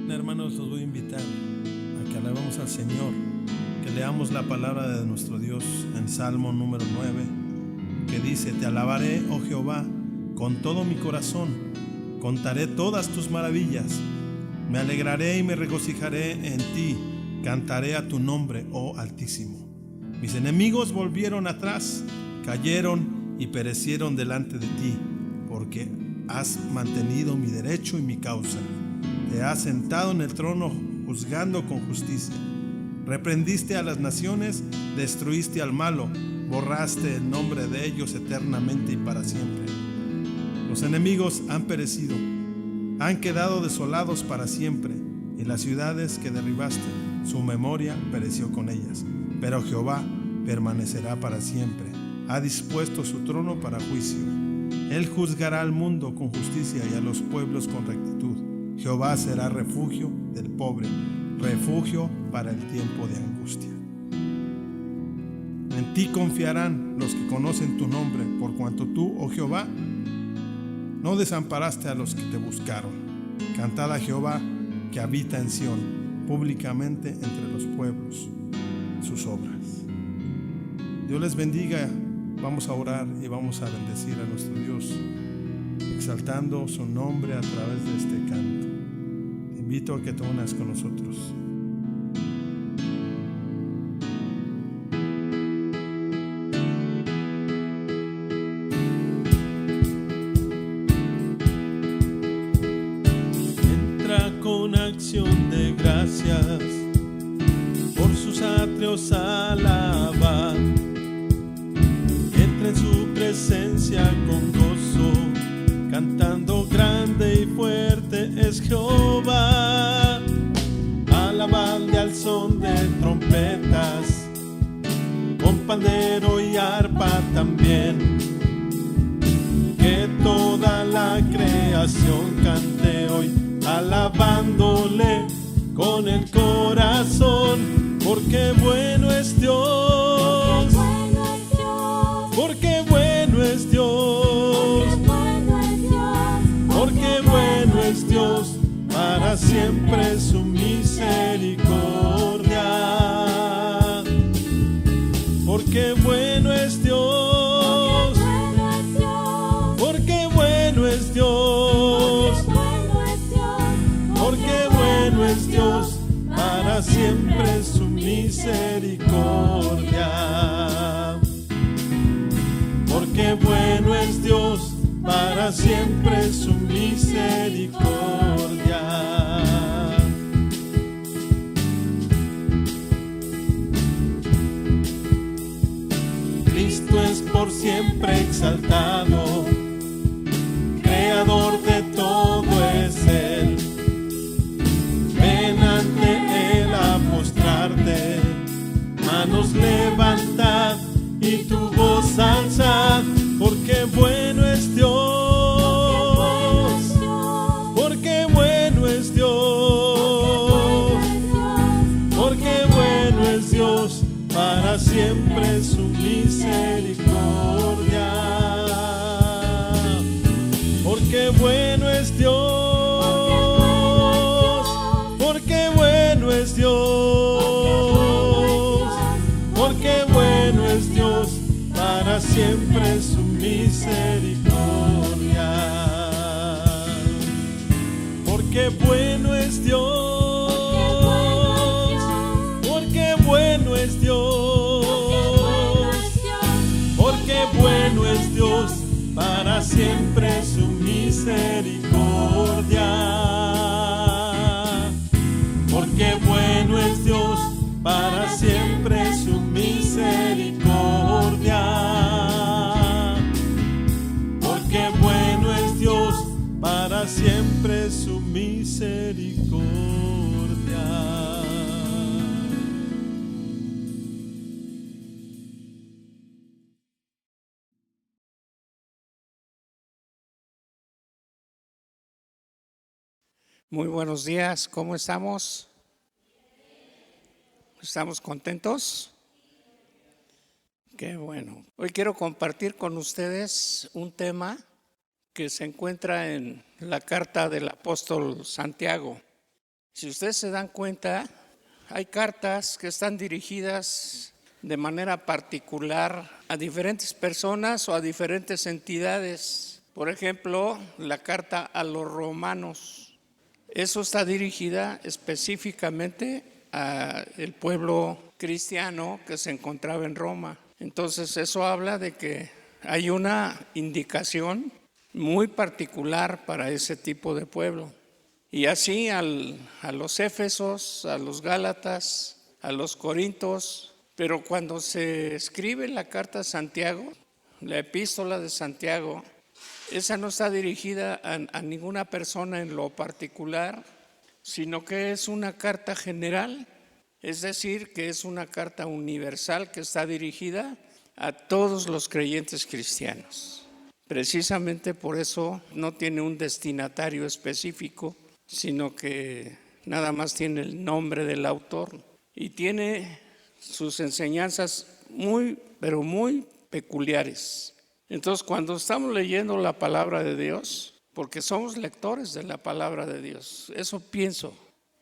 Hermanos, los voy a invitar a que alabemos al Señor, que leamos la palabra de nuestro Dios en Salmo número 9, que dice: Te alabaré, oh Jehová, con todo mi corazón, contaré todas tus maravillas, me alegraré y me regocijaré en ti, cantaré a tu nombre, oh Altísimo. Mis enemigos volvieron atrás, cayeron y perecieron delante de ti, porque has mantenido mi derecho y mi causa. Te has sentado en el trono juzgando con justicia. Reprendiste a las naciones, destruiste al malo, borraste el nombre de ellos eternamente y para siempre. Los enemigos han perecido, han quedado desolados para siempre, y las ciudades que derribaste, su memoria pereció con ellas. Pero Jehová permanecerá para siempre, ha dispuesto su trono para juicio. Él juzgará al mundo con justicia y a los pueblos con rectitud. Jehová será refugio del pobre, refugio para el tiempo de angustia. En ti confiarán los que conocen tu nombre, por cuanto tú, oh Jehová, no desamparaste a los que te buscaron. Cantad a Jehová, que habita en Sión, públicamente entre los pueblos, sus obras. Dios les bendiga. Vamos a orar y vamos a bendecir a nuestro Dios, exaltando su nombre a través de este canto. Te invito a que te unas con nosotros. Entra con acción de gracias, por sus atrios alaba. Entra en su presencia con gozo, cantando grande y fuerte es Jehová. Alabadle al son de trompetas, con pandero y arpa también. Que toda la creación cante hoy, alabándole con el corazón, porque bueno es Dios. Porque bueno es Dios, porque bueno es Dios, para siempre su misericordia. Porque bueno es Dios, porque bueno es Dios, porque bueno es Dios, para siempre su misericordia. Porque bueno es Dios, para siempre su misericordia. Cristo es por siempre exaltado, creador de todo es Él. Ven ante Él a postrarte, manos levantad y tu voz alzad, porque bueno es Dios, porque bueno es Dios, porque bueno es Dios, para siempre su misericordia. Porque bueno es Dios, porque bueno es Dios, porque bueno es Dios, para siempre su misericordia. Porque bueno es Dios, porque bueno es Dios, porque bueno es Dios, para siempre su misericordia. Porque bueno es Dios, para siempre su misericordia. Porque bueno es Dios, para siempre su misericordia. Muy buenos días, ¿cómo estamos? ¿Estamos contentos? Qué bueno. Hoy quiero compartir con ustedes un tema que se encuentra en la carta del apóstol Santiago. Si ustedes se dan cuenta, hay cartas que están dirigidas de manera particular a diferentes personas o a diferentes entidades. Por ejemplo, la carta a los romanos. Eso está dirigida específicamente al pueblo cristiano que se encontraba en Roma. Entonces eso habla de que hay una indicación muy particular para ese tipo de pueblo. Y así a los Éfesos, a los Gálatas, a los Corintios. Pero cuando se escribe la carta de Santiago, la epístola de Santiago, esa no está dirigida a ninguna persona en lo particular, sino que es una carta general, es decir, que es una carta universal que está dirigida a todos los creyentes cristianos. Precisamente por eso no tiene un destinatario específico, sino que nada más tiene el nombre del autor y tiene sus enseñanzas pero muy peculiares. Entonces, cuando estamos leyendo la palabra de Dios, porque somos lectores de la palabra de Dios, eso pienso,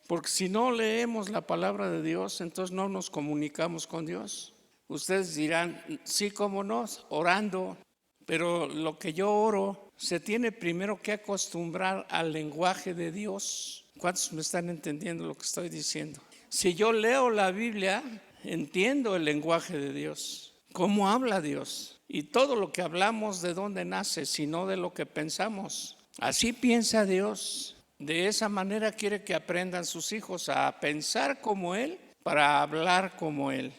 porque si no leemos la palabra de Dios, entonces no nos comunicamos con Dios. Ustedes dirán, sí, cómo no, orando, pero lo que yo oro se tiene primero que acostumbrar al lenguaje de Dios. ¿Cuántos me están entendiendo lo que estoy diciendo? Si yo leo la Biblia, entiendo el lenguaje de Dios, cómo habla Dios. Y todo lo que hablamos, ¿de dónde nace? Sino de lo que pensamos. Así piensa Dios. De esa manera quiere que aprendan sus hijos a pensar como Él para hablar como Él.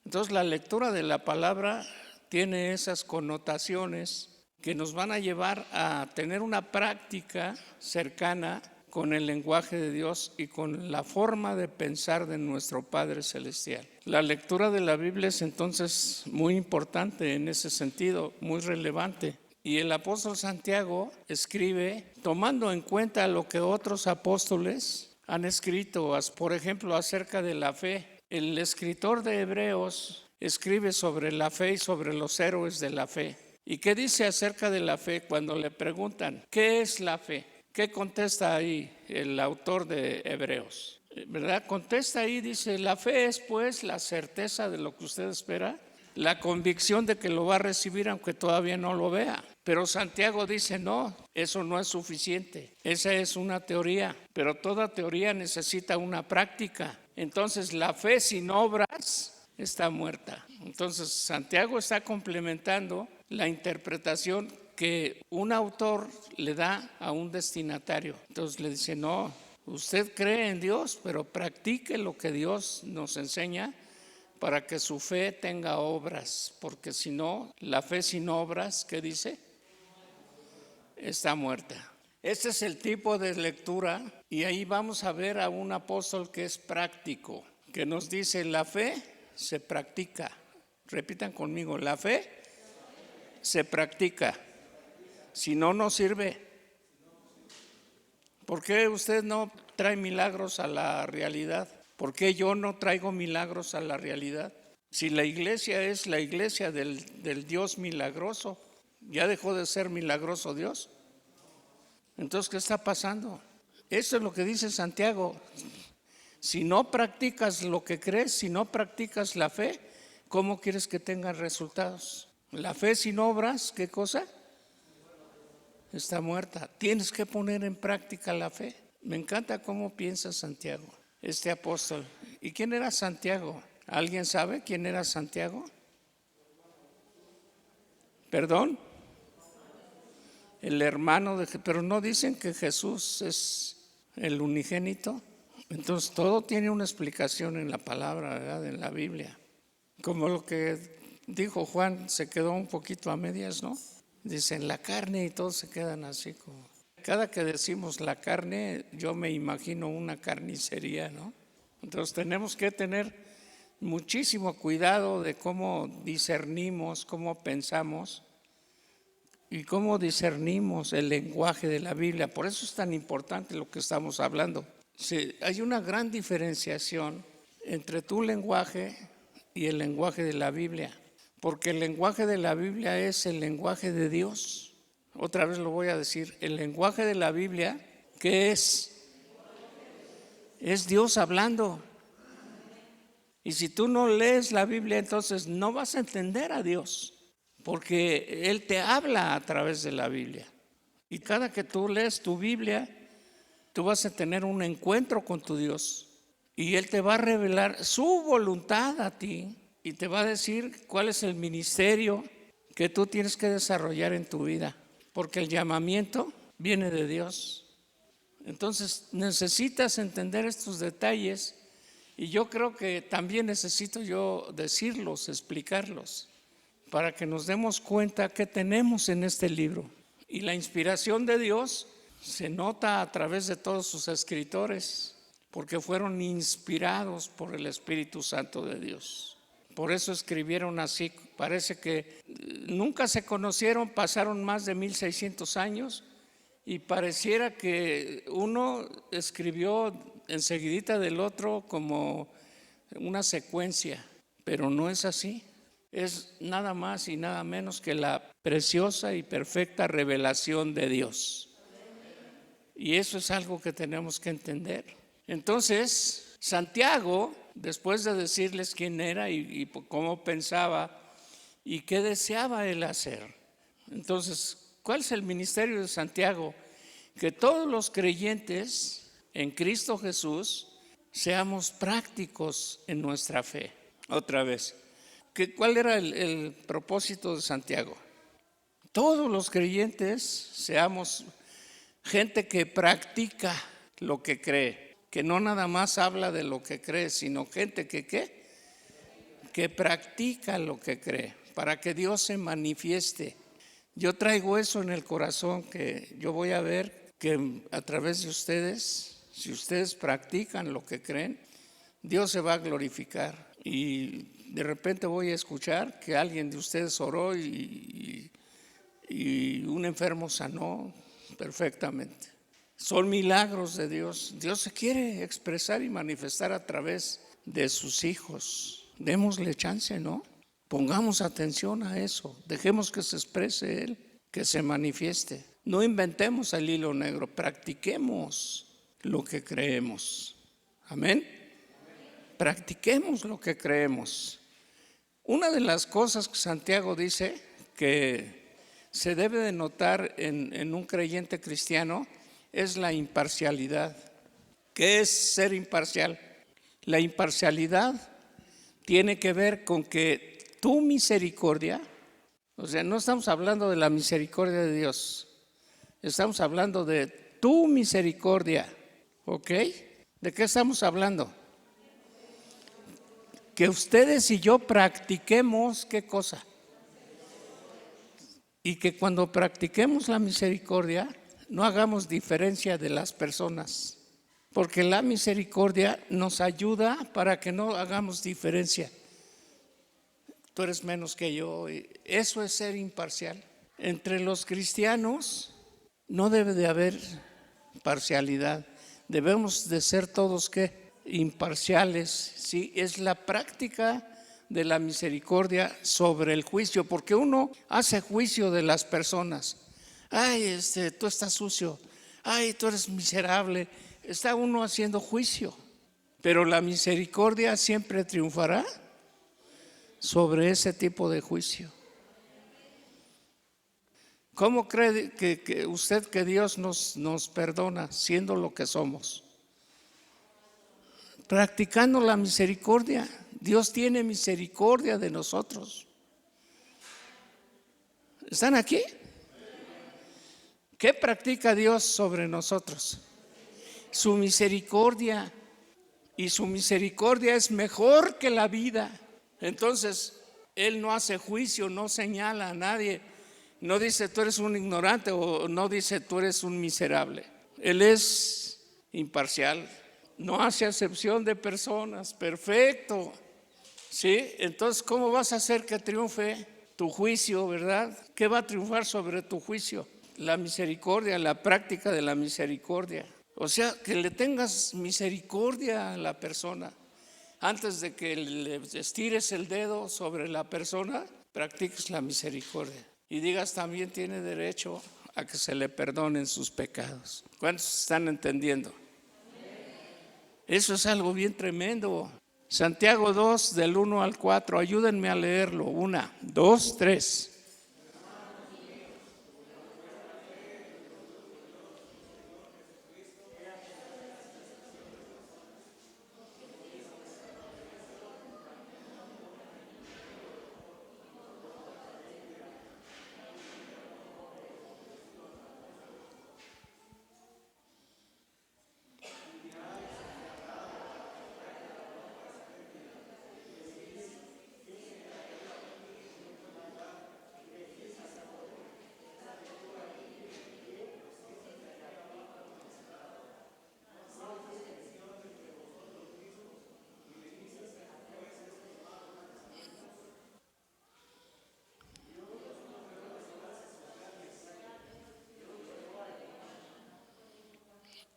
Entonces la lectura de la palabra tiene esas connotaciones que nos van a llevar a tener una práctica cercana con el lenguaje de Dios y con la forma de pensar de nuestro Padre Celestial. La lectura de la Biblia es entonces muy importante en ese sentido, muy relevante. Y el apóstol Santiago escribe tomando en cuenta lo que otros apóstoles han escrito, por ejemplo, acerca de la fe. El escritor de Hebreos escribe sobre la fe y sobre los héroes de la fe. ¿Y qué dice acerca de la fe cuando le preguntan qué es la fe? ¿Qué contesta ahí el autor de Hebreos? ¿Verdad? Contesta ahí, dice, la fe es pues la certeza de lo que usted espera, la convicción de que lo va a recibir aunque todavía no lo vea. Pero Santiago dice, no, eso no es suficiente. Esa es una teoría, pero toda teoría necesita una práctica. Entonces la fe sin obras está muerta. Entonces Santiago está complementando la interpretación que un autor le da a un destinatario. Entonces le dice, no, usted cree en Dios, pero practique lo que Dios nos enseña para que su fe tenga obras, porque si no, la fe sin obras, ¿qué dice? Está muerta. Este es el tipo de lectura y ahí vamos a ver a un apóstol que es práctico, que nos dice, la fe se practica. Repitan conmigo, la fe se practica. Si no, no sirve. ¿Por qué usted no trae milagros a la realidad? ¿Por qué yo no traigo milagros a la realidad? Si la iglesia es la iglesia del Dios milagroso, ¿ya dejó de ser milagroso Dios? Entonces, ¿qué está pasando? Eso es lo que dice Santiago. Si no practicas lo que crees, si no practicas la fe, ¿cómo quieres que tengan resultados? La fe sin obras, ¿qué cosa? Está muerta. Tienes que poner en práctica la fe. Me encanta cómo piensa Santiago, este apóstol. ¿Y quién era Santiago? ¿Alguien sabe quién era Santiago? ¿Perdón? El hermano de Jesús. Pero no dicen que Jesús es el unigénito. Entonces todo tiene una explicación en la palabra, ¿verdad? En la Biblia. Como lo que dijo Juan, se quedó un poquito a medias, ¿no? Dicen la carne y todos se quedan así como. Cada que decimos la carne, yo me imagino una carnicería, ¿no? Entonces tenemos que tener muchísimo cuidado de cómo discernimos, cómo pensamos y cómo discernimos el lenguaje de la Biblia. Por eso es tan importante lo que estamos hablando. Sí, hay una gran diferenciación entre tu lenguaje y el lenguaje de la Biblia, porque el lenguaje de la Biblia es el lenguaje de Dios. Otra vez lo voy a decir, el lenguaje de la Biblia, ¿qué es? Es Dios hablando. Y si tú no lees la Biblia, entonces no vas a entender a Dios, porque Él te habla a través de la Biblia. Y cada que tú lees tu Biblia, tú vas a tener un encuentro con tu Dios. Y Él te va a revelar su voluntad a ti y te va a decir cuál es el ministerio que tú tienes que desarrollar en tu vida, porque el llamamiento viene de Dios. Entonces necesitas entender estos detalles y yo creo que también necesito yo decirlos, explicarlos, para que nos demos cuenta qué tenemos en este libro. Y la inspiración de Dios se nota a través de todos sus escritores, porque fueron inspirados por el Espíritu Santo de Dios. Por eso escribieron así. Parece que nunca se conocieron, pasaron más de 1600 años y pareciera que uno escribió enseguidita del otro como una secuencia, pero no es así. Es nada más y nada menos que la preciosa y perfecta revelación de Dios. Y eso es algo que tenemos que entender. Entonces, Santiago, después de decirles quién era y cómo pensaba y qué deseaba él hacer. Entonces, ¿cuál es el ministerio de Santiago? Que todos los creyentes en Cristo Jesús seamos prácticos en nuestra fe. Otra vez, ¿cuál era el propósito de Santiago? Todos los creyentes seamos gente que practica lo que cree, que no nada más habla de lo que cree, sino gente que practica lo que cree, para que Dios se manifieste. Yo traigo eso en el corazón, que yo voy a ver que a través de ustedes, si ustedes practican lo que creen, Dios se va a glorificar. Y de repente voy a escuchar que alguien de ustedes oró y un enfermo sanó perfectamente. Son milagros de Dios. Dios se quiere expresar y manifestar a través de sus hijos. Démosle chance, ¿no? Pongamos atención a eso. Dejemos que se exprese Él, que se manifieste. No inventemos el hilo negro, practiquemos lo que creemos. Amén. Practiquemos lo que creemos. Una de las cosas que Santiago dice que se debe de notar en un creyente cristiano es la imparcialidad. ¿Qué es ser imparcial? La imparcialidad tiene que ver con que tu misericordia, o sea, no estamos hablando de la misericordia de Dios, estamos hablando de tu misericordia, ¿ok? ¿De qué estamos hablando? Que ustedes y yo practiquemos, ¿qué cosa? Y que cuando practiquemos la misericordia, no hagamos diferencia de las personas, porque la misericordia nos ayuda para que no hagamos diferencia. Tú eres menos que yo. Eso es ser imparcial. Entre los cristianos no debe de haber parcialidad. Debemos de ser todos ¿qué? Imparciales. Sí, es la práctica de la misericordia sobre el juicio, porque uno hace juicio de las personas. Ay, tú estás sucio. Ay, tú eres miserable. Está uno haciendo juicio, pero la misericordia siempre triunfará sobre ese tipo de juicio. ¿Cómo cree que usted que Dios nos perdona siendo lo que somos? Practicando la misericordia. Dios tiene misericordia de nosotros. ¿Están aquí? ¿Qué practica Dios sobre nosotros? Su misericordia. Y su misericordia es mejor que la vida. Entonces, Él no hace juicio, no señala a nadie. No dice tú eres un ignorante o no dice tú eres un miserable. Él es imparcial. No hace acepción de personas. Perfecto. ¿Sí? Entonces, ¿cómo vas a hacer que triunfe tu juicio, verdad? ¿Qué va a triunfar sobre tu juicio? La misericordia, la práctica de la misericordia. O sea, que le tengas misericordia a la persona. Antes de que le estires el dedo sobre la persona, practiques la misericordia. Y digas, también tiene derecho a que se le perdonen sus pecados. ¿Cuántos están entendiendo? Eso es algo bien tremendo. Santiago 2, del 1 al 4, ayúdenme a leerlo. 1, 2, 3.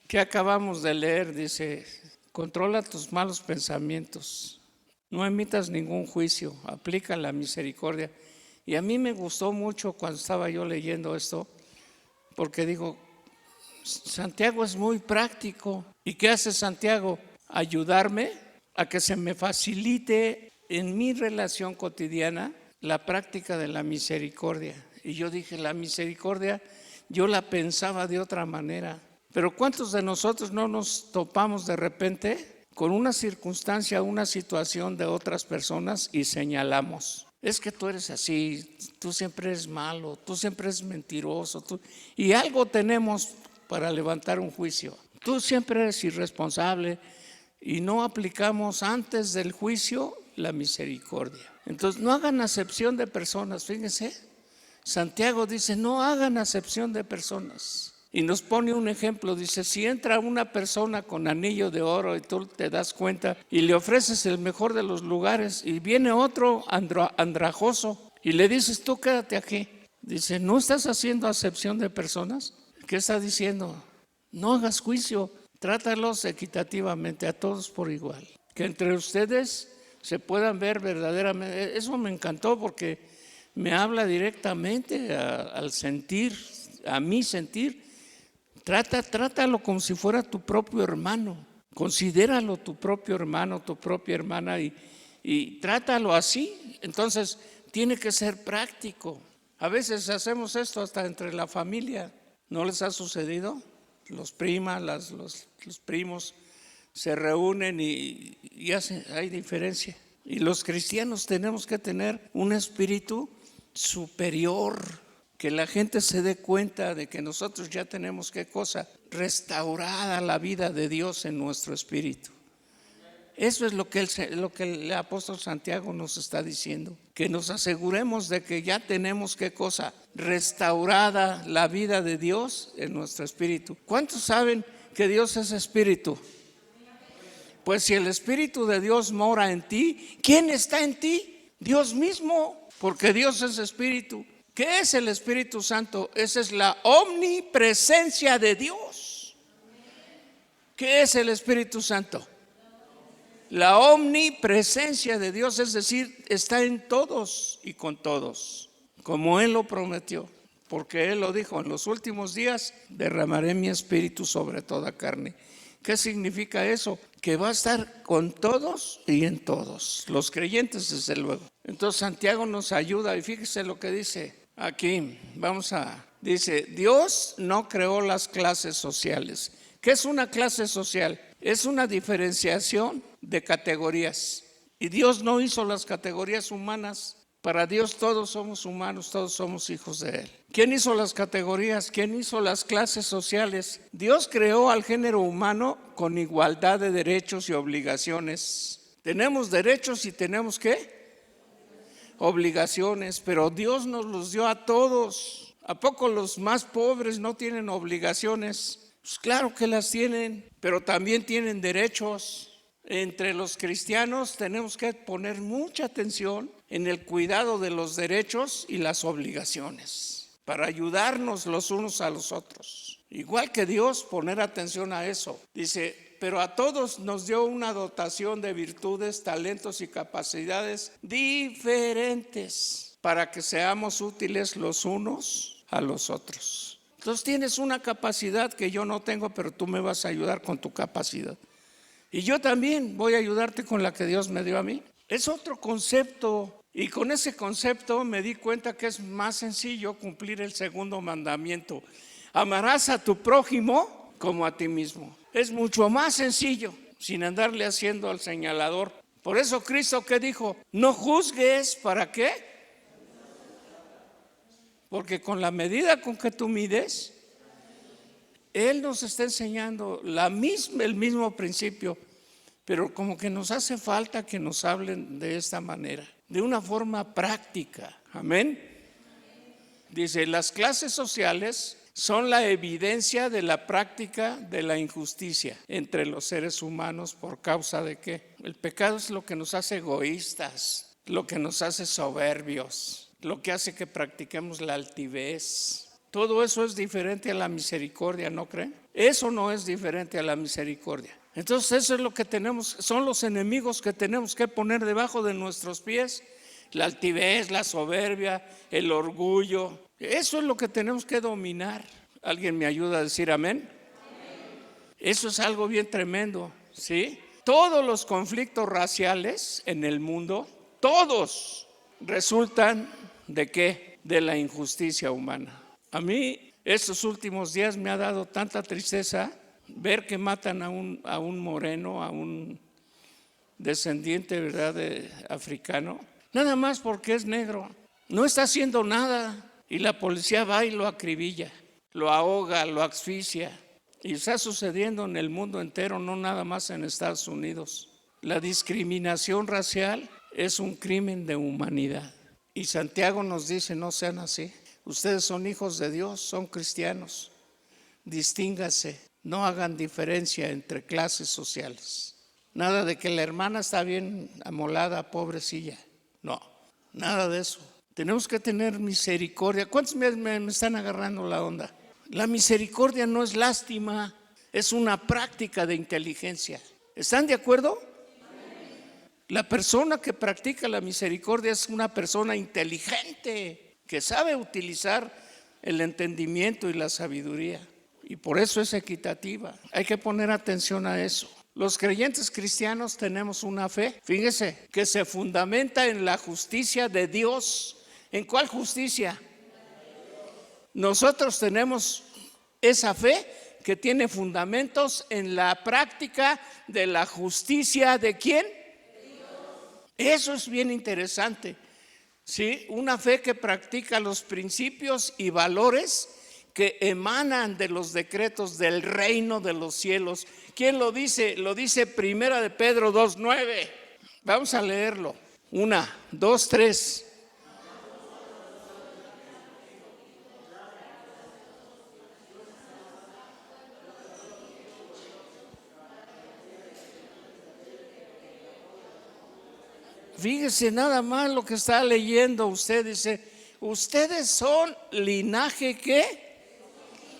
¿Qué acabamos de leer? Dice, controla tus malos pensamientos, no emitas ningún juicio, aplica la misericordia. Y a mí me gustó mucho cuando estaba yo leyendo esto, porque digo, Santiago es muy práctico. ¿Y qué hace Santiago? Ayudarme a que se me facilite en mi relación cotidiana la práctica de la misericordia. Y yo dije, la misericordia yo la pensaba de otra manera. Pero ¿cuántos de nosotros no nos topamos de repente con una circunstancia, una situación de otras personas y señalamos? Es que tú eres así, tú siempre eres malo, tú siempre eres mentiroso, y algo tenemos para levantar un juicio. Tú siempre eres irresponsable y no aplicamos antes del juicio la misericordia. Entonces no hagan acepción de personas, fíjense. Santiago dice, no hagan acepción de personas. Y nos pone un ejemplo, dice, si entra una persona con anillo de oro y tú te das cuenta y le ofreces el mejor de los lugares y viene otro andrajoso y le dices, tú quédate aquí. Dice, ¿no estás haciendo acepción de personas? ¿Qué está diciendo? No hagas juicio, trátalos equitativamente a todos por igual. Que entre ustedes se puedan ver verdaderamente. Eso me encantó porque me habla directamente al sentir, a mi sentir. Trátalo como si fuera tu propio hermano, considéralo tu propio hermano, tu propia hermana y trátalo así. Entonces tiene que ser práctico. A veces hacemos esto hasta entre la familia. ¿No les ha sucedido? Los primas, los primos se reúnen y hay diferencia. Y los cristianos tenemos que tener un espíritu superior, que la gente se dé cuenta de que nosotros ya tenemos, ¿qué cosa? Restaurada la vida de Dios en nuestro espíritu. Eso es lo que el apóstol Santiago nos está diciendo, que nos aseguremos de que ya tenemos, ¿qué cosa? Restaurada la vida de Dios en nuestro espíritu. ¿Cuántos saben que Dios es espíritu? Pues si el Espíritu de Dios mora en ti, ¿quién está en ti? Dios mismo, porque Dios es espíritu. ¿Qué es el Espíritu Santo? Esa es la omnipresencia de Dios. ¿Qué es el Espíritu Santo? La omnipresencia de Dios, es decir, está en todos y con todos, como Él lo prometió, porque Él lo dijo, en los últimos días derramaré mi espíritu sobre toda carne. ¿Qué significa eso? Que va a estar con todos y en todos, los creyentes desde luego. Entonces Santiago nos ayuda y fíjese lo que dice aquí, dice, Dios no creó las clases sociales. ¿Qué es una clase social? Es una diferenciación de categorías. Y Dios no hizo las categorías humanas. Para Dios todos somos humanos, todos somos hijos de Él. ¿Quién hizo las categorías? ¿Quién hizo las clases sociales? Dios creó al género humano con igualdad de derechos y obligaciones. Tenemos derechos y tenemos ¿qué? Obligaciones, pero Dios nos los dio a todos. ¿A poco los más pobres no tienen obligaciones? Pues claro que las tienen, pero también tienen derechos. Entre los cristianos tenemos que poner mucha atención en el cuidado de los derechos y las obligaciones para ayudarnos los unos a los otros. Igual que Dios, poner atención a eso. Dice, pero a todos nos dio una dotación de virtudes, talentos y capacidades diferentes para que seamos útiles los unos a los otros. Entonces tienes una capacidad que yo no tengo, pero tú me vas a ayudar con tu capacidad. Y yo también voy a ayudarte con la que Dios me dio a mí. Es otro concepto. Y con ese concepto me di cuenta que es más sencillo cumplir el segundo mandamiento. Amarás a tu prójimo como a ti mismo. Es mucho más sencillo, sin andarle haciendo al señalador. Por eso Cristo, ¿qué dijo? No juzgues, ¿para qué? Porque con la medida con que tú mides, Él nos está enseñando el mismo principio, pero como que nos hace falta que nos hablen de esta manera, de una forma práctica. Amén. Dice, las clases sociales son la evidencia de la práctica de la injusticia entre los seres humanos. ¿Por causa de qué? El pecado es lo que nos hace egoístas, lo que nos hace soberbios, lo que hace que practiquemos la altivez. Todo eso es diferente a la misericordia, ¿no creen? Eso no es diferente a la misericordia. Entonces eso es lo que tenemos, son los enemigos que tenemos que poner debajo de nuestros pies. La altivez, la soberbia, el orgullo. Eso es lo que tenemos que dominar. ¿Alguien me ayuda a decir amén? Eso es algo bien tremendo, ¿sí? Todos los conflictos raciales en el mundo, todos resultan ¿de qué? De la injusticia humana. A mí estos últimos días me ha dado tanta tristeza ver que matan a un moreno, a un descendiente, ¿verdad?, de africano, nada más porque es negro. No está haciendo nada y la policía va y lo acribilla, lo ahoga, lo asfixia. Y está sucediendo en el mundo entero, no nada más en Estados Unidos. La discriminación racial es un crimen de humanidad. Y Santiago nos dice, no sean así. Ustedes son hijos de Dios, son cristianos. Distínganse, no hagan diferencia entre clases sociales. Nada de que la hermana está bien amolada, pobrecilla. No, nada de eso. Tenemos que tener misericordia. ¿Cuántos me están agarrando la onda? La misericordia no es lástima, es una práctica de inteligencia. ¿Están de acuerdo? La persona que practica la misericordia es una persona inteligente, que sabe utilizar el entendimiento y la sabiduría. Y por eso es equitativa. Hay que poner atención a eso. Los creyentes cristianos tenemos una fe, fíjese, que se fundamenta en la justicia de Dios. ¿En cuál justicia? Nosotros tenemos esa fe que tiene fundamentos en la práctica de la justicia ¿de quién? Eso es bien interesante, ¿sí? Una fe que practica los principios y valores que emanan de los decretos del reino de los cielos. ¿Quién lo dice? Lo dice Primera de Pedro 2:9. Vamos a leerlo. 1, 2, 3. Fíjese nada más lo que está leyendo usted. Dice, ustedes son linaje ¿qué?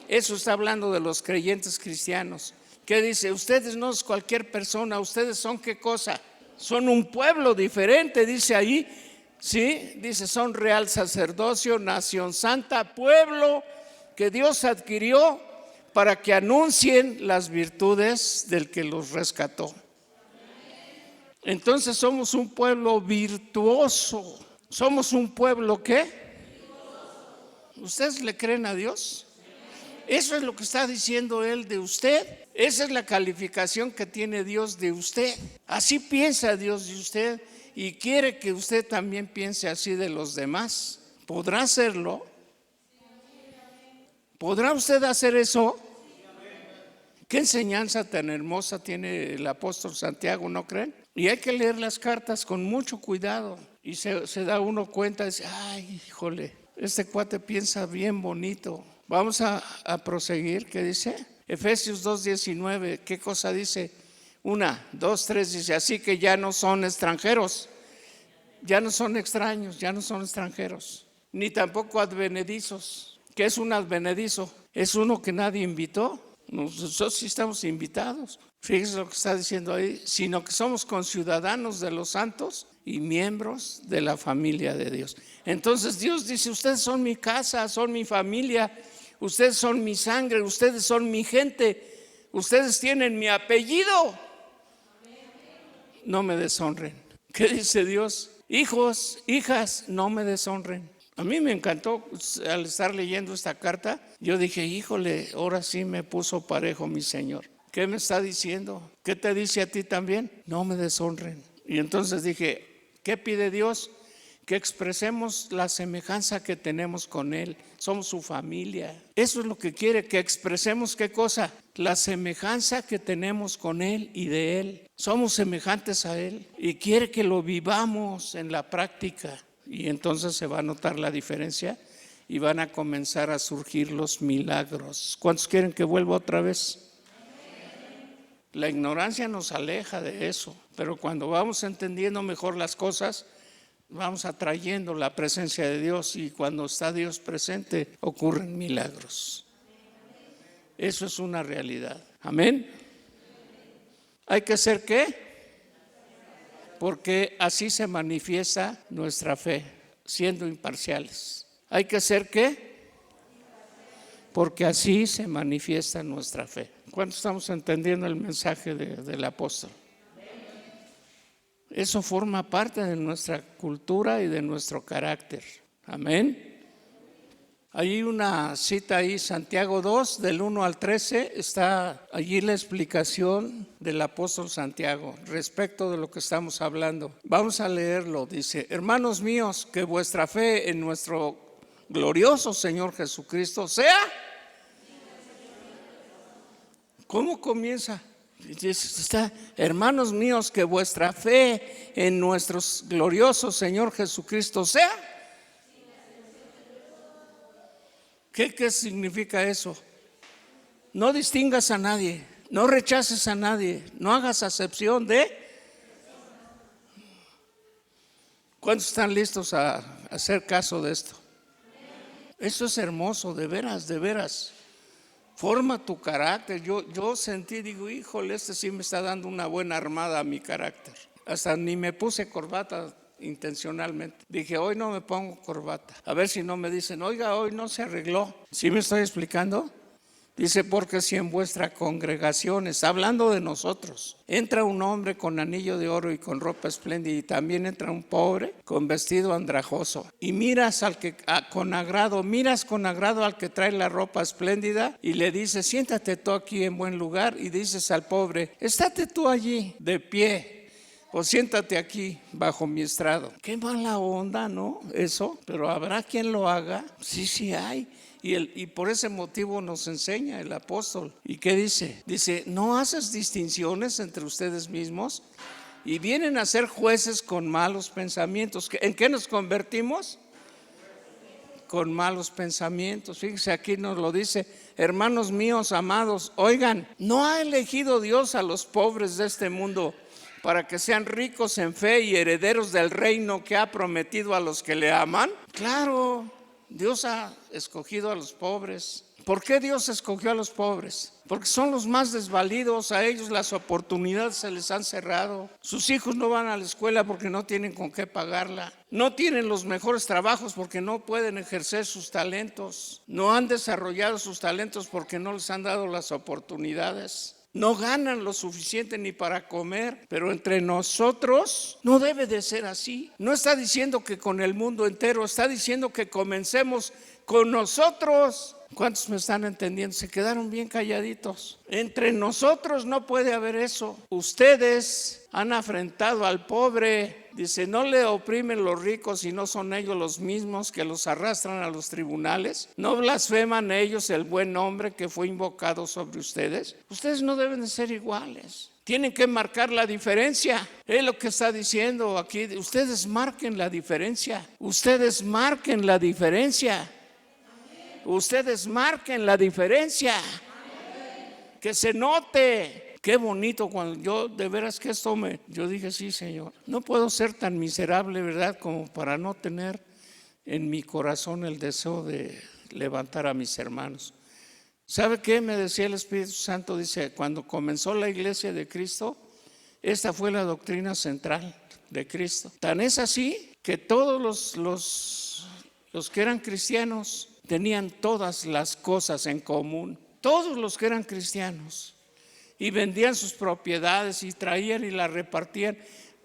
Eso está hablando de los creyentes cristianos. ¿Qué dice? Ustedes no es cualquier persona, ustedes son ¿qué cosa? Son un pueblo diferente, dice ahí. Sí, dice, son real sacerdocio, nación santa, pueblo que Dios adquirió para que anuncien las virtudes del que los rescató. Entonces somos un pueblo virtuoso. ¿Somos un pueblo qué? ¿Ustedes le creen a Dios? Eso es lo que está diciendo Él de usted. Esa es la calificación que tiene Dios de usted. Así piensa Dios de usted y quiere que usted también piense así de los demás. ¿Podrá hacerlo? ¿Podrá usted hacer eso? ¿Qué enseñanza tan hermosa tiene el apóstol Santiago, no creen? Y hay que leer las cartas con mucho cuidado. Y se da uno cuenta, dice, ay, híjole, este cuate piensa bien bonito. Vamos a proseguir, ¿qué dice? Efesios 2:19, ¿qué cosa dice? 1, 2, 3, dice, así que ya no son extranjeros, ya no son extraños, ya no son extranjeros, ni tampoco advenedizos. ¿Qué es un advenedizo? Es uno que nadie invitó. Nosotros sí estamos invitados. Fíjense lo que está diciendo ahí, sino que somos conciudadanos de los santos y miembros de la familia de Dios. Entonces Dios dice, ustedes son mi casa, son mi familia, ustedes son mi sangre, ustedes son mi gente, ustedes tienen mi apellido. no me deshonren. ¿Qué dice Dios? Hijos, hijas, no me deshonren. A mí me encantó al estar leyendo esta carta. Yo dije, híjole, ahora sí me puso parejo mi Señor. ¿Qué me está diciendo? ¿Qué te dice a ti también? No me deshonren. Y entonces dije, ¿qué pide Dios? Que expresemos la semejanza que tenemos con Él. Somos su familia. Eso es lo que quiere, que expresemos ¿qué cosa? La semejanza que tenemos con Él y de Él. Somos semejantes a Él y quiere que lo vivamos en la práctica. Y entonces se va a notar la diferencia y van a comenzar a surgir los milagros. ¿Cuántos quieren que vuelva otra vez? La ignorancia nos aleja de eso, pero cuando vamos entendiendo mejor las cosas, vamos atrayendo la presencia de Dios, y cuando está Dios presente ocurren milagros. Eso es una realidad. Amén. ¿Hay que ser qué? Porque así se manifiesta nuestra fe, siendo imparciales. ¿Hay que ser qué? Porque así se manifiesta nuestra fe. ¿Cuánto estamos entendiendo el mensaje del apóstol? Eso forma parte de nuestra cultura y de nuestro carácter. Amén. Hay una cita ahí, Santiago 2, del 1 al 13, está allí la explicación del apóstol Santiago respecto de lo que estamos hablando. Vamos a leerlo, dice: hermanos míos, que vuestra fe en nuestro glorioso Señor Jesucristo sea. ¿Cómo comienza? Está, hermanos míos, que vuestra fe en nuestro glorioso Señor Jesucristo sea. ¿Qué significa eso? No distingas a nadie, no rechaces a nadie, no hagas acepción de. ¿Cuántos están listos a hacer caso de esto? Eso es hermoso, de veras, de veras. Forma tu carácter. Yo sentí, digo, híjole, este sí me está dando una buena armada a mi carácter. Hasta ni me puse corbata intencionalmente. Dije, hoy no me pongo corbata. A ver si no me dicen, oiga, hoy no se arregló. ¿Sí me estoy explicando? Dice, porque si en vuestra congregación, está hablando de nosotros, entra un hombre con anillo de oro y con ropa espléndida, y también entra un pobre con vestido andrajoso, y miras con agrado al que trae la ropa espléndida, y le dices, siéntate tú aquí en buen lugar, y dices al pobre, estate tú allí de pie, o siéntate aquí bajo mi estrado. Qué mala onda, ¿no? Eso, pero ¿habrá quien lo haga? Sí hay. Y por ese motivo nos enseña el apóstol. ¿Y qué dice? Dice, no haces distinciones entre ustedes mismos y vienen a ser jueces con malos pensamientos. ¿En qué nos convertimos? Con malos pensamientos. Fíjense, aquí nos lo dice, hermanos míos amados, oigan, ¿no ha elegido Dios a los pobres de este mundo para que sean ricos en fe y herederos del reino que ha prometido a los que le aman? Claro, Dios ha escogido a los pobres. ¿Por qué Dios escogió a los pobres? Porque son los más desvalidos, a ellos las oportunidades se les han cerrado. Sus hijos no van a la escuela porque no tienen con qué pagarla. No tienen los mejores trabajos porque no pueden ejercer sus talentos. No han desarrollado sus talentos porque no les han dado las oportunidades. No ganan lo suficiente ni para comer, pero entre nosotros no debe de ser así. No está diciendo que con el mundo entero, está diciendo que comencemos con nosotros. ¿Cuántos me están entendiendo? Se quedaron bien calladitos. Entre nosotros no puede haber eso. Ustedes han afrentado al pobre. Dice, no le oprimen los ricos y no son ellos los mismos que los arrastran a los tribunales. No blasfeman ellos el buen nombre que fue invocado sobre ustedes. Ustedes no deben de ser iguales. Tienen que marcar la diferencia. Es lo que está diciendo aquí. Ustedes marquen la diferencia. Ustedes marquen la diferencia. Ustedes marquen la diferencia. Que se note. Qué bonito cuando yo, de veras que yo dije, sí, Señor, no puedo ser tan miserable, ¿verdad? Como para no tener en mi corazón el deseo de levantar a mis hermanos. ¿Sabe qué? Me decía el Espíritu Santo, dice, cuando comenzó la iglesia de Cristo, esta fue la doctrina central de Cristo. Tan es así que todos los que eran cristianos tenían todas las cosas en común. Todos los que eran cristianos. y vendían sus propiedades y traían y las repartían.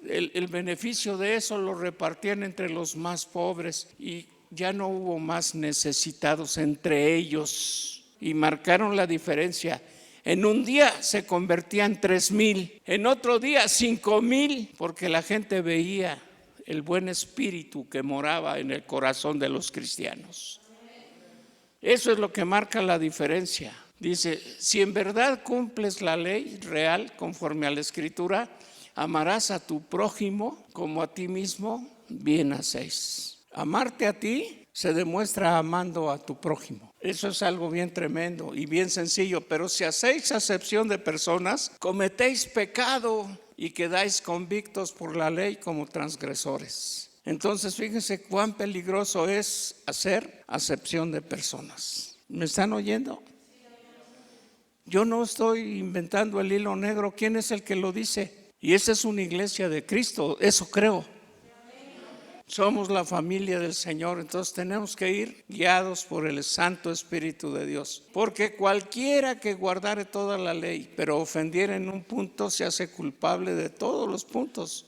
El beneficio de eso lo repartían entre los más pobres y ya no hubo más necesitados entre ellos, y marcaron la diferencia. En un día se convertían 3,000, en otro día 5,000, porque la gente veía el buen espíritu que moraba en el corazón de los cristianos. Eso es lo que marca la diferencia. Dice, si en verdad cumples la ley real conforme a la Escritura, amarás a tu prójimo como a ti mismo, bien hacéis. Amarte a ti se demuestra amando a tu prójimo. Eso es algo bien tremendo y bien sencillo. Pero si hacéis acepción de personas, cometéis pecado y quedáis convictos por la ley como transgresores. Entonces fíjense cuán peligroso es hacer acepción de personas. ¿Me están oyendo? Yo no estoy inventando el hilo negro. ¿Quién es el que lo dice? Y esa es una iglesia de Cristo, eso creo. Somos la familia del Señor, entonces tenemos que ir guiados por el Santo Espíritu de Dios. Porque cualquiera que guardare toda la ley, pero ofendiera en un punto, se hace culpable de todos los puntos.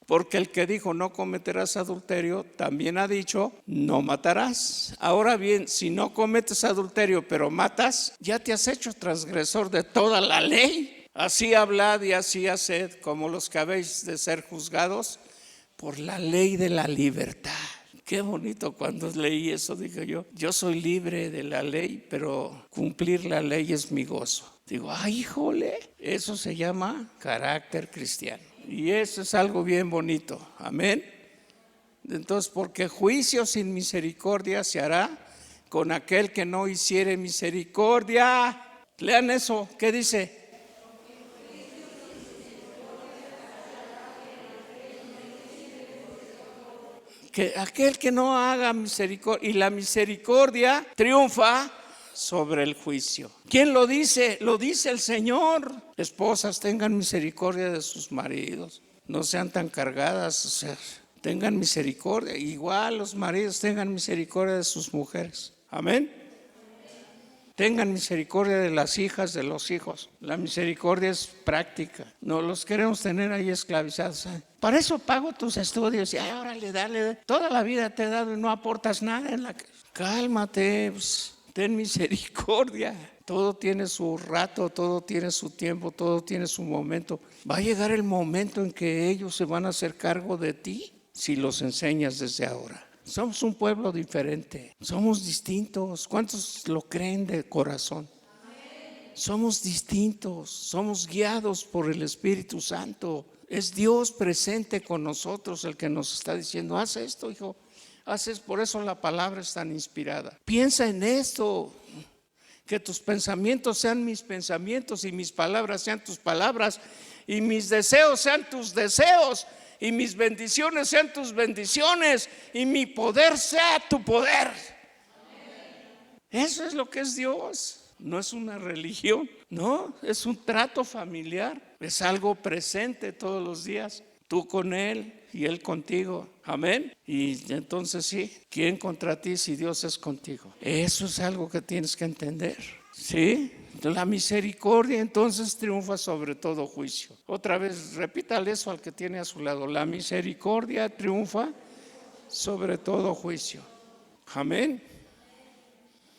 Porque el que dijo no cometerás adulterio, también ha dicho no matarás. Ahora bien, si no cometes adulterio pero matas, ya te has hecho transgresor de toda la ley. Así hablad y así haced, como los que habéis de ser juzgados por la ley de la libertad. Qué bonito cuando leí eso, dije yo soy libre de la ley, pero cumplir la ley es mi gozo. Digo, ay, híjole, eso se llama carácter cristiano. Y eso es algo bien bonito, amén. Entonces, porque juicio sin misericordia se hará con aquel que no hiciere misericordia. Lean eso, ¿qué dice? Que aquel que no haga misericordia, y la misericordia triunfa sobre el juicio. ¿Quién lo dice? Lo dice el Señor. Esposas, tengan misericordia de sus maridos, no sean tan cargadas, o sea, tengan misericordia. Igual los maridos tengan misericordia de sus mujeres. Amén. Tengan misericordia de las hijas, de los hijos. La misericordia es práctica. No los queremos tener ahí esclavizados. Para eso pago tus estudios. Y órale, dale. Toda la vida te he dado y no aportas nada en la... Cálmate, pues, ten misericordia. Todo tiene su rato, todo tiene su tiempo, todo tiene su momento. Va a llegar el momento en que ellos se van a hacer cargo de ti si los enseñas desde ahora. Somos un pueblo diferente, somos distintos. ¿Cuántos lo creen de corazón? Somos distintos, somos guiados por el Espíritu Santo. Es Dios presente con nosotros el que nos está diciendo, haz esto, hijo, haz esto. Por eso la palabra es tan inspirada. Piensa en esto, que tus pensamientos sean mis pensamientos y mis palabras sean tus palabras y mis deseos sean tus deseos. Y mis bendiciones sean tus bendiciones y mi poder sea tu poder. Eso es lo que es Dios. No es una religión, no, es un trato familiar. Es algo presente todos los días. Tú con Él y Él contigo. Amén. Y entonces sí, ¿quién contra ti si Dios es contigo? Eso es algo que tienes que entender. ¿Sí? La misericordia entonces triunfa sobre todo juicio. Otra vez, repítale eso al que tiene a su lado. La misericordia triunfa sobre todo juicio. Amén.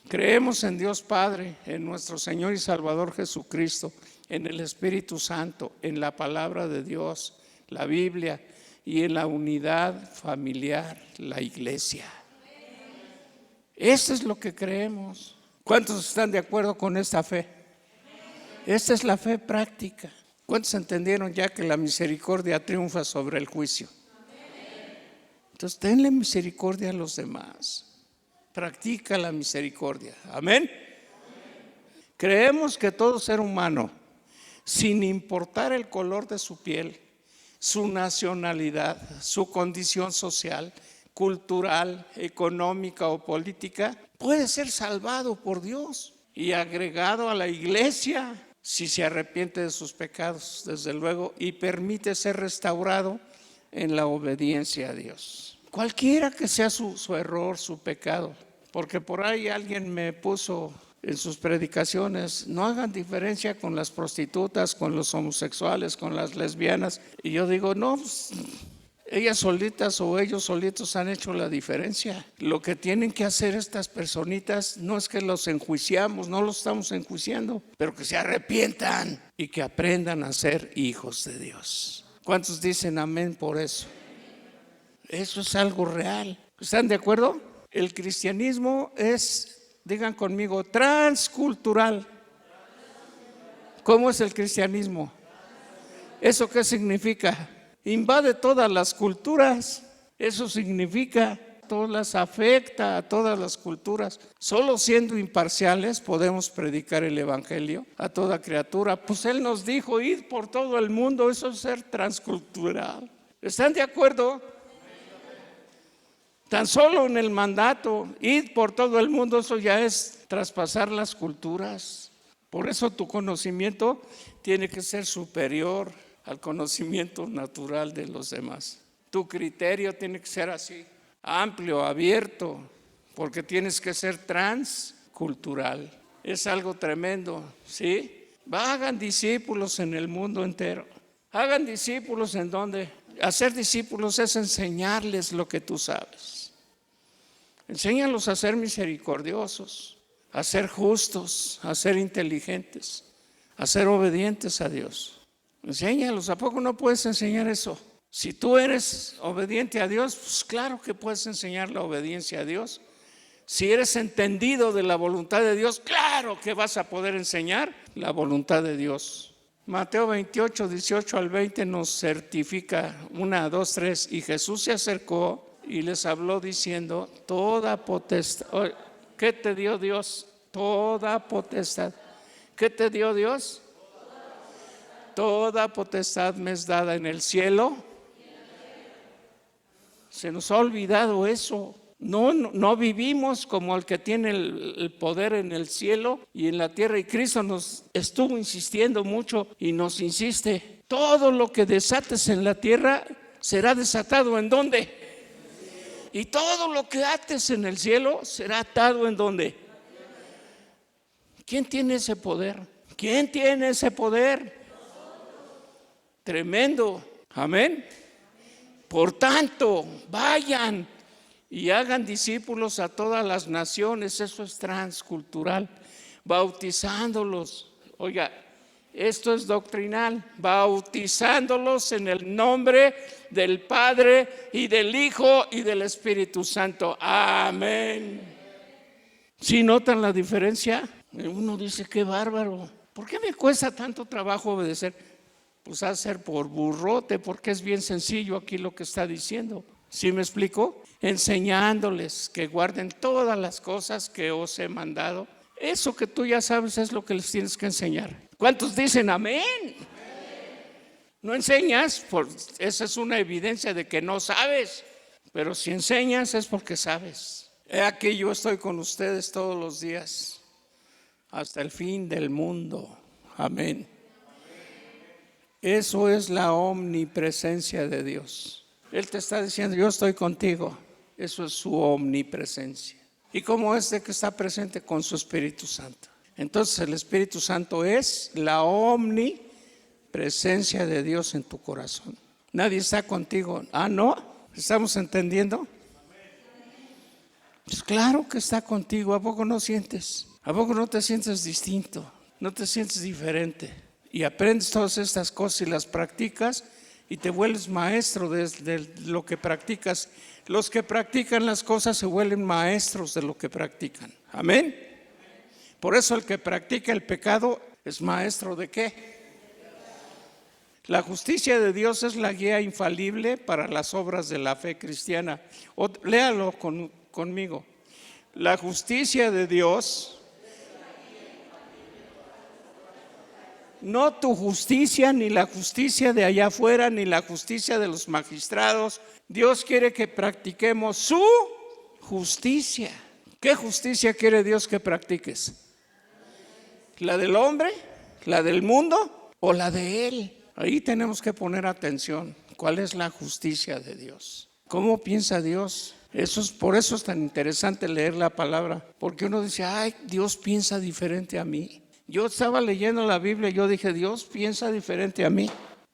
Creemos en Dios Padre, en nuestro Señor y Salvador Jesucristo, en el Espíritu Santo, en la palabra de Dios, la Biblia y en la unidad familiar, la iglesia. Eso es lo que creemos. ¿Cuántos están de acuerdo con esta fe? Esta es la fe práctica. ¿Cuántos entendieron ya que la misericordia triunfa sobre el juicio? Entonces, tenle misericordia a los demás. Practica la misericordia. Amén. Creemos que todo ser humano, sin importar el color de su piel, su nacionalidad, su condición social, cultural, económica o política, puede ser salvado por Dios y agregado a la iglesia si se arrepiente de sus pecados, desde luego, y permite ser restaurado en la obediencia a Dios. Cualquiera que sea su error, su pecado, porque por ahí alguien me puso en sus predicaciones: no hagan diferencia con las prostitutas, con los homosexuales, con las lesbianas. Y yo digo, no, pues, ellas solitas o ellos solitos han hecho la diferencia. Lo que tienen que hacer estas personitas no es que los enjuiciamos, no los estamos enjuiciando, pero que se arrepientan y que aprendan a ser hijos de Dios. ¿Cuántos dicen amén por eso? Eso es algo real. ¿Están de acuerdo? El cristianismo es, digan conmigo, transcultural. ¿Cómo es el cristianismo? ¿Eso qué significa? Invade todas las culturas. Eso significa, todas las afecta a todas las culturas. Solo siendo imparciales podemos predicar el evangelio a toda criatura. Pues Él nos dijo, id por todo el mundo. Eso es ser transcultural. ¿Están de acuerdo? Tan solo en el mandato, id por todo el mundo, eso ya es traspasar las culturas. Por eso tu conocimiento tiene que ser superior al conocimiento natural de los demás. Tu criterio tiene que ser así, amplio, abierto, porque tienes que ser transcultural. Es algo tremendo, ¿sí? Hagan discípulos en el mundo entero. Hagan discípulos ¿en dónde? Hacer discípulos es enseñarles lo que tú sabes. Enséñalos a ser misericordiosos, a ser justos, a ser inteligentes, a ser obedientes a Dios. Enséñalos. ¿A poco no puedes enseñar eso? Si tú eres obediente a Dios, pues claro que puedes enseñar la obediencia a Dios. Si eres entendido de la voluntad de Dios, claro que vas a poder enseñar la voluntad de Dios. Mateo 28, 18 al 20 nos certifica 1, 2, 3. Y Jesús se acercó y les habló diciendo: toda potestad. ¿Qué te dio Dios? Toda potestad. ¿Qué te dio Dios? Toda potestad me es dada en el cielo. Se nos ha olvidado eso. No vivimos como el que tiene el poder en el cielo y en la tierra. Y Cristo nos estuvo insistiendo mucho y nos insiste: todo lo que desates en la tierra será desatado ¿en dónde? Y todo lo que ates en el cielo será atado ¿en dónde? ¿Quién tiene ese poder? ¿Quién tiene ese poder? Tremendo, amén. Por tanto, vayan y hagan discípulos a todas las naciones. Eso es transcultural. Bautizándolos. Oiga, esto es doctrinal. Bautizándolos en el nombre del Padre y del Hijo y del Espíritu Santo. Amén. ¿Sí notan la diferencia? Uno dice: qué bárbaro. ¿Por qué me cuesta tanto trabajo obedecer? Pues a ser por burrote, porque es bien sencillo aquí lo que está diciendo. ¿Sí me explico? Enseñándoles que guarden todas las cosas que os he mandado. Eso que tú ya sabes es lo que les tienes que enseñar. ¿Cuántos dicen amén? No enseñas, esa es una evidencia de que no sabes. Pero si enseñas es porque sabes. He aquí yo estoy con ustedes todos los días, hasta el fin del mundo. Amén. Eso es la omnipresencia de Dios. Él te está diciendo: yo estoy contigo. Eso es su omnipresencia. ¿Y cómo es de que está presente? Con su Espíritu Santo. Entonces el Espíritu Santo es la omnipresencia de Dios en tu corazón. Nadie está contigo. ¿No? ¿Estamos entendiendo? Pues claro que está contigo. ¿A poco no sientes? ¿A poco no te sientes distinto? ¿No te sientes diferente? Y aprendes todas estas cosas y las practicas y te vuelves maestro de lo que practicas. Los que practican las cosas se vuelven maestros de lo que practican. Amén. Por eso el que practica el pecado es maestro ¿de qué? La justicia de Dios es la guía infalible para las obras de la fe cristiana. Léalo conmigo. La justicia de Dios, no tu justicia, ni la justicia de allá afuera, ni la justicia de los magistrados. Dios quiere que practiquemos su justicia. ¿Qué justicia quiere Dios que practiques? ¿La del hombre? ¿La del mundo? ¿O la de Él? Ahí tenemos que poner atención. ¿Cuál es la justicia de Dios? ¿Cómo piensa Dios? Por eso es tan interesante leer la palabra, porque uno dice, ay, Dios piensa diferente a mí. Yo estaba leyendo la Biblia y yo dije, Dios piensa diferente a mí.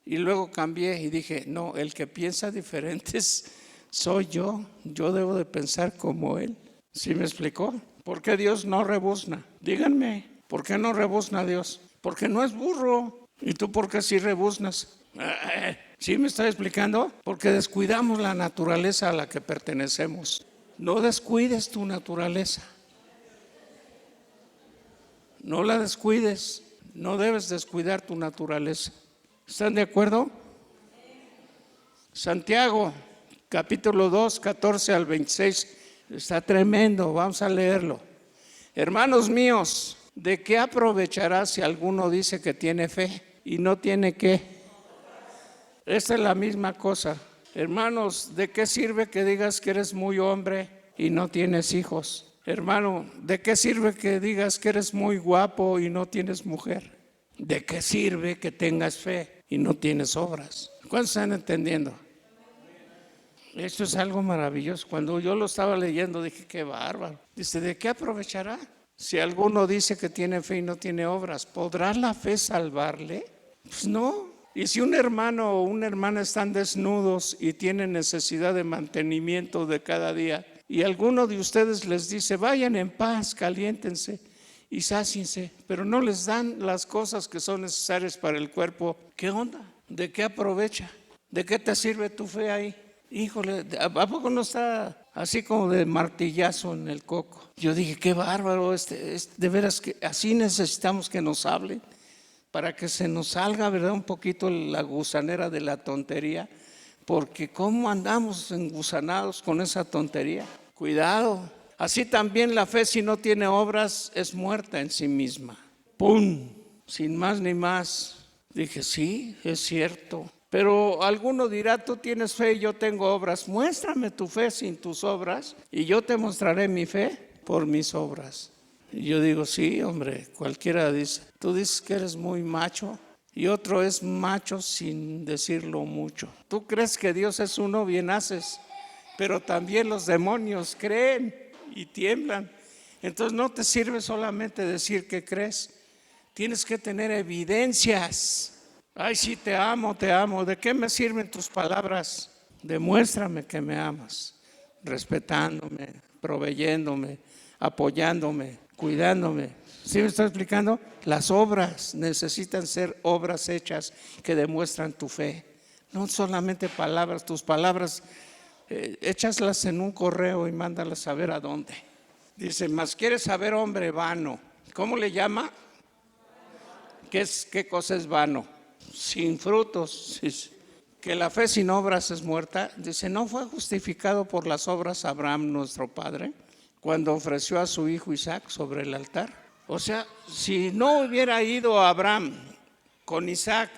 Y luego cambié y dije, no, el que piensa diferente soy yo. Yo debo de pensar como Él. ¿Sí me explicó? ¿Por qué Dios no rebuzna? Díganme, ¿por qué no rebuzna Dios? Porque no es burro. ¿Y tú por qué sí rebuznas? ¿Sí me está explicando? Porque descuidamos la naturaleza a la que pertenecemos. No descuides tu naturaleza. No la descuides. No debes descuidar tu naturaleza. ¿Están de acuerdo? Santiago, capítulo 2, 14 al 26. Está tremendo, vamos a leerlo. Hermanos míos, ¿de qué aprovechará si alguno dice que tiene fe y no tiene qué? Esta es la misma cosa. Hermanos, ¿de qué sirve que digas que eres muy hombre y no tienes hijos? Hermano, ¿de qué sirve que digas que eres muy guapo y no tienes mujer? ¿De qué sirve que tengas fe y no tienes obras? ¿Cuántos están entendiendo? Esto es algo maravilloso. Cuando yo lo estaba leyendo dije, qué bárbaro. Dice, ¿de qué aprovechará? Si alguno dice que tiene fe y no tiene obras, ¿podrá la fe salvarle? Pues no. Y si un hermano o una hermana están desnudos y tienen necesidad de mantenimiento de cada día, y alguno de ustedes les dice, vayan en paz, caliéntense y sáciense, pero no les dan las cosas que son necesarias para el cuerpo, ¿qué onda? ¿De qué aprovecha? ¿De qué te sirve tu fe ahí? Híjole, ¿a poco no está así como de martillazo en el coco? Yo dije, qué bárbaro, de veras que así necesitamos que nos hablen, para que se nos salga, ¿verdad? Un poquito la gusanera de la tontería, porque ¿cómo andamos engusanados con esa tontería? Cuidado. Así también la fe, si no tiene obras, es muerta en sí misma. ¡Pum! Sin más ni más. Dije, sí, es cierto. Pero alguno dirá, tú tienes fe y yo tengo obras. Muéstrame tu fe sin tus obras y yo te mostraré mi fe por mis obras. Y yo digo, sí, hombre, cualquiera dice. Tú dices que eres muy macho y otro es macho sin decirlo mucho. Tú crees que Dios es uno, bien haces, pero también los demonios creen y tiemblan. Entonces no te sirve solamente decir que crees, tienes que tener evidencias. Ay, sí, te amo, te amo. ¿De qué me sirven tus palabras? Demuéstrame que me amas, respetándome, proveyéndome, apoyándome, cuidándome. ¿Sí me está explicando? Las obras necesitan ser obras hechas que demuestran tu fe. No solamente palabras, tus palabras, échaslas en un correo y mándalas a ver a dónde. Dice, mas quieres saber, hombre vano. ¿Cómo le llama? ¿Qué cosa es vano? Sin frutos. Que la fe sin obras es muerta. Dice, ¿no fue justificado por las obras Abraham nuestro padre cuando ofreció a su hijo Isaac sobre el altar? O sea, si no hubiera ido Abraham con Isaac,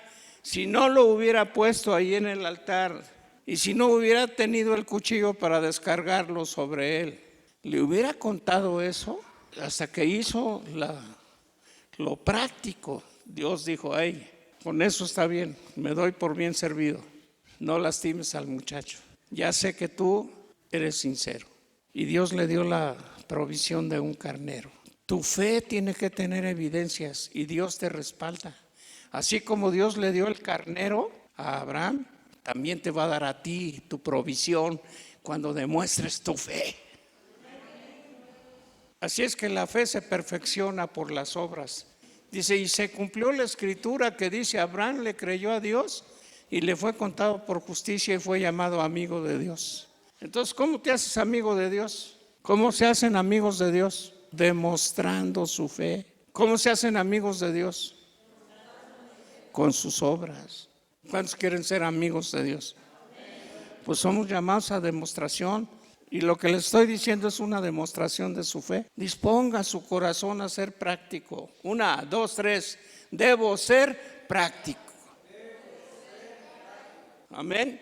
si no lo hubiera puesto ahí en el altar y si no hubiera tenido el cuchillo para descargarlo sobre él, ¿le hubiera contado eso? Hasta que hizo lo práctico, Dios dijo, ay, con eso está bien, me doy por bien servido. No lastimes al muchacho. Ya sé que tú eres sincero. Y Dios le dio la provisión de un carnero. Tu fe tiene que tener evidencias y Dios te respalda. Así como Dios le dio el carnero a Abraham, también te va a dar a ti tu provisión cuando demuestres tu fe. Así es que la fe se perfecciona por las obras. Dice, y se cumplió la escritura que dice, Abraham le creyó a Dios y le fue contado por justicia y fue llamado amigo de Dios. Entonces, ¿cómo te haces amigo de Dios? ¿Cómo se hacen amigos de Dios? Demostrando su fe. ¿Cómo se hacen amigos de Dios? Con sus obras. ¿Cuántos quieren ser amigos de Dios? Pues somos llamados a demostración. Y lo que les estoy diciendo es una demostración de su fe. Disponga su corazón a ser práctico. 1, 2, 3. Debo ser práctico. Amén.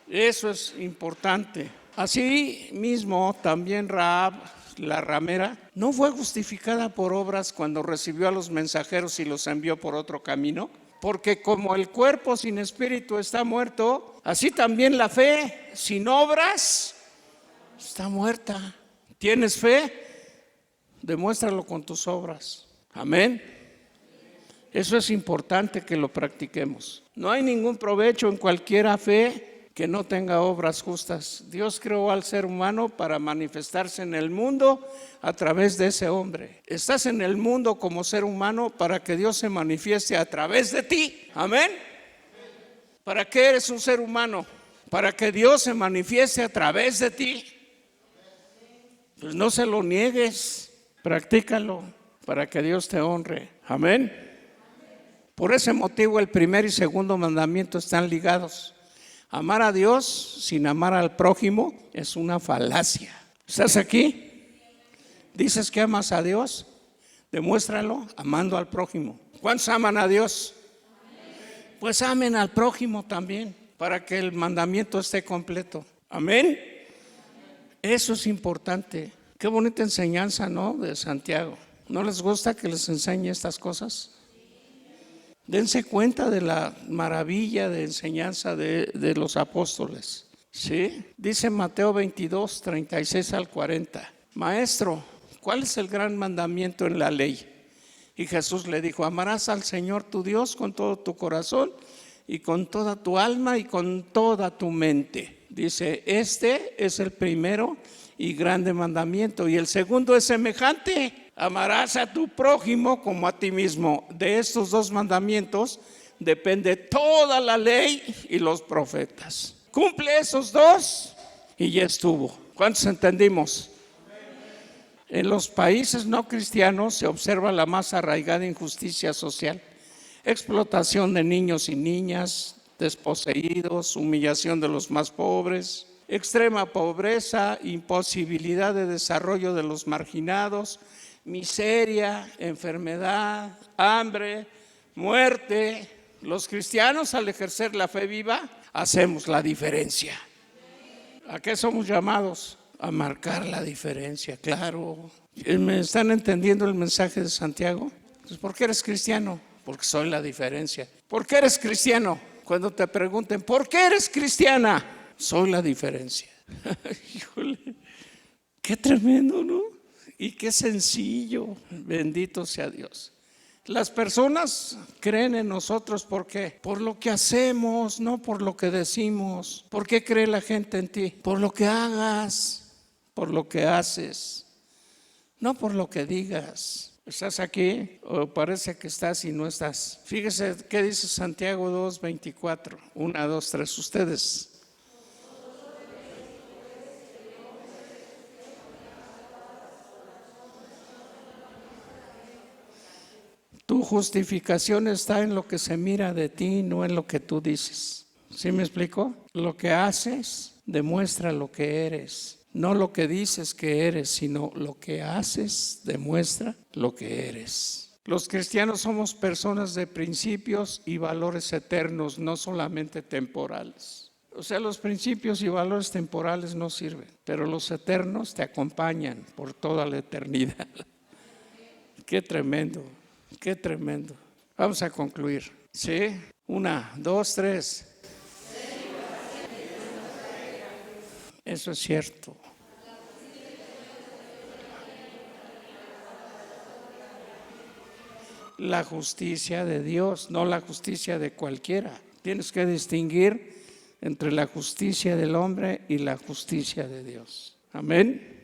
Eso es importante. Así mismo también Rahab, la ramera, no fue justificada por obras cuando recibió a los mensajeros y los envió por otro camino. Porque como el cuerpo sin espíritu está muerto, así también la fe sin obras está muerta. ¿Tienes fe? Demuéstralo con tus obras. Amén. Eso es importante que lo practiquemos. No hay ningún provecho en cualquiera fe que no tenga obras justas. Dios creó al ser humano para manifestarse en el mundo a través de ese hombre. Estás en el mundo como ser humano para que Dios se manifieste a través de ti. Amén. ¿Para qué eres un ser humano? Para que Dios se manifieste a través de ti. Pues no se lo niegues, practícalo para que Dios te honre. Amén. Por ese motivo el primer y segundo mandamiento están ligados. Amar a Dios sin amar al prójimo es una falacia. ¿Estás aquí? ¿Dices que amas a Dios? Demuéstralo amando al prójimo. ¿Cuántos aman a Dios? Pues amen al prójimo también, para que el mandamiento esté completo. Amén. Eso es importante. Qué bonita enseñanza, ¿no? De Santiago. ¿No les gusta que les enseñe estas cosas? Dense cuenta de la maravilla de enseñanza de los apóstoles. ¿Sí? Dice Mateo 22, 36 al 40. Maestro, ¿cuál es el gran mandamiento en la ley? Y Jesús le dijo: amarás al Señor tu Dios con todo tu corazón y con toda tu alma y con toda tu mente. Dice, este es el primero y grande mandamiento. Y el segundo es semejante: amarás a tu prójimo como a ti mismo. De estos dos mandamientos depende toda la ley y los profetas. Cumple esos dos y ya estuvo. ¿Cuántos entendimos? En los países no cristianos se observa la más arraigada injusticia social: explotación de niños y niñas, desposeídos, humillación de los más pobres, extrema pobreza, imposibilidad de desarrollo de los marginados, miseria, enfermedad, hambre, muerte. Los cristianos, al ejercer la fe viva, hacemos la diferencia. ¿A qué somos llamados? A marcar la diferencia, claro. ¿Me están entendiendo el mensaje de Santiago? Pues, ¿por qué eres cristiano? Porque soy la diferencia. ¿Por qué eres cristiano? Cuando te pregunten, ¿por qué eres cristiana? Soy la diferencia. Híjole, qué tremendo, ¿no? Y qué sencillo. Bendito sea Dios. Las personas creen en nosotros, ¿por qué? Por lo que hacemos, no por lo que decimos. ¿Por qué cree la gente en ti? Por lo que hagas, por lo que haces, no por lo que digas. ¿Estás aquí? ¿O parece que estás y no estás? Fíjese qué dice Santiago 2:24. 1, 2, 3, ustedes. Tu justificación está en lo que se mira de ti, no en lo que tú dices. ¿Sí me explico? Lo que haces demuestra lo que eres. No lo que dices que eres, sino lo que haces demuestra lo que eres. Los cristianos somos personas de principios y valores eternos, no solamente temporales. O sea, los principios y valores temporales no sirven, pero los eternos te acompañan por toda la eternidad. Qué tremendo. Qué tremendo. Vamos a concluir. ¿Sí? 1, 2, 3. Eso es cierto. La justicia de Dios, no la justicia de cualquiera. Tienes que distinguir entre la justicia del hombre y la justicia de Dios. Amén.